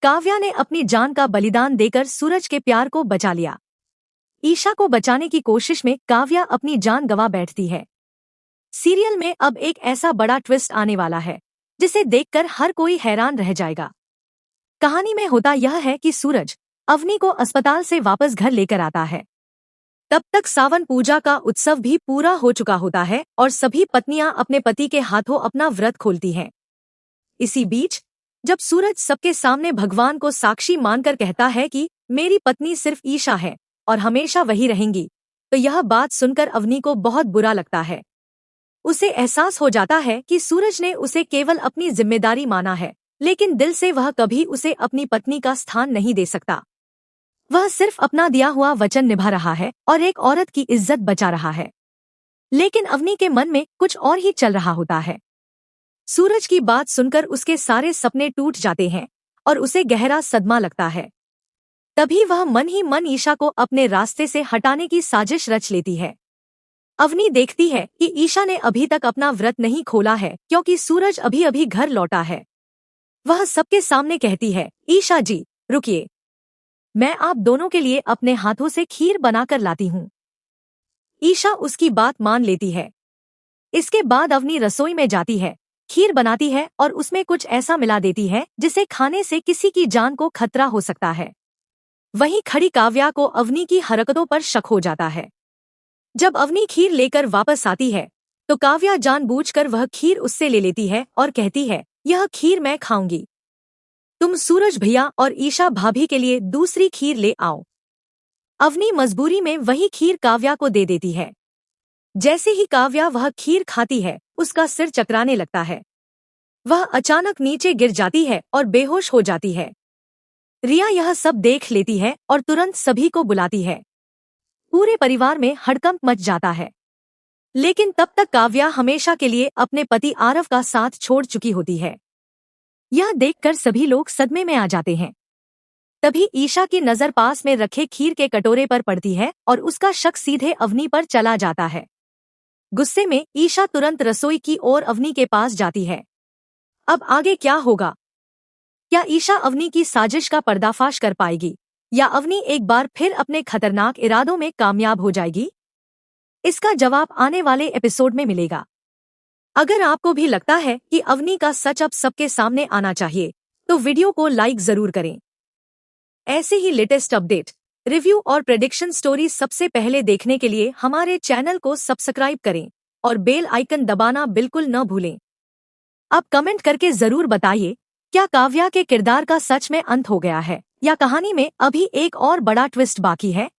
काव्या ने अपनी जान का बलिदान देकर सूरज के प्यार को बचा लिया। ईशा को बचाने की कोशिश में काव्या अपनी जान गंवा बैठती है। सीरियल में अब एक ऐसा बड़ा ट्विस्ट आने वाला है जिसे देखकर हर कोई हैरान रह जाएगा। कहानी में होता यह है कि सूरज अवनी को अस्पताल से वापस घर लेकर आता है। तब तक सावन पूजा का उत्सव भी पूरा हो चुका होता है और सभी पत्नियां अपने पति के हाथों अपना व्रत खोलती हैं। इसी बीच जब सूरज सबके सामने भगवान को साक्षी मानकर कहता है कि मेरी पत्नी सिर्फ ईशा है और हमेशा वही रहेंगी, तो यह बात सुनकर अवनी को बहुत बुरा लगता है। उसे एहसास हो जाता है कि सूरज ने उसे केवल अपनी जिम्मेदारी माना है, लेकिन दिल से वह कभी उसे अपनी पत्नी का स्थान नहीं दे सकता। वह सिर्फ अपना दिया हुआ वचन निभा रहा है और एक औरत की इज्जत बचा रहा है। लेकिन अवनी के मन में कुछ और ही चल रहा होता है। सूरज की बात सुनकर उसके सारे सपने टूट जाते हैं और उसे गहरा सदमा लगता है। तभी वह मन ही मन ईशा को अपने रास्ते से हटाने की साजिश रच लेती है। अवनी देखती है कि ईशा ने अभी तक अपना व्रत नहीं खोला है क्योंकि सूरज अभी अभी घर लौटा है। वह सबके सामने कहती है, ईशा जी रुकिए, मैं आप दोनों के लिए अपने हाथों से खीर बनाकर लाती हूँ। ईशा उसकी बात मान लेती है। इसके बाद अवनी रसोई में जाती है, खीर बनाती है और उसमें कुछ ऐसा मिला देती है जिसे खाने से किसी की जान को खतरा हो सकता है। वहीं खड़ी काव्या को अवनी की हरकतों पर शक हो जाता है। जब अवनी खीर लेकर वापस आती है तो काव्या जानबूझकर वह खीर उससे ले लेती है और कहती है, यह खीर मैं खाऊंगी, तुम सूरज भैया और ईशा भाभी के लिए दूसरी खीर ले आओ। अवनी मजबूरी में वही खीर काव्या को दे देती है। जैसे ही काव्या वह खीर खाती है उसका सिर चकराने लगता है। वह अचानक नीचे गिर जाती है और बेहोश हो जाती है। रिया यह सब देख लेती है और तुरंत सभी को बुलाती है। पूरे परिवार में हड़कंप मच जाता है। लेकिन तब तक काव्या हमेशा के लिए अपने पति आरव का साथ छोड़ चुकी होती है। यह देखकर सभी लोग सदमे में आ जाते हैं। तभी ईशा की नजर पास में रखे खीर के कटोरे पर पड़ती है और उसका शक सीधे अवनी पर चला जाता है। गुस्से में ईशा तुरंत रसोई की ओर अवनी के पास जाती है। अब आगे क्या होगा? क्या ईशा अवनी की साजिश का पर्दाफाश कर पाएगी या अवनी एक बार फिर अपने खतरनाक इरादों में कामयाब हो जाएगी? इसका जवाब आने वाले एपिसोड में मिलेगा। अगर आपको भी लगता है कि अवनी का सच अब सबके सामने आना चाहिए तो वीडियो को लाइक जरूर करें। ऐसे ही लेटेस्ट अपडेट, रिव्यू और प्रेडिक्शन स्टोरी सबसे पहले देखने के लिए हमारे चैनल को सब्सक्राइब करें और बेल आइकन दबाना बिल्कुल न भूलें। अब कमेंट करके जरूर बताइए, क्या काव्या के किरदार का सच में अंत हो गया है या कहानी में अभी एक और बड़ा ट्विस्ट बाकी है?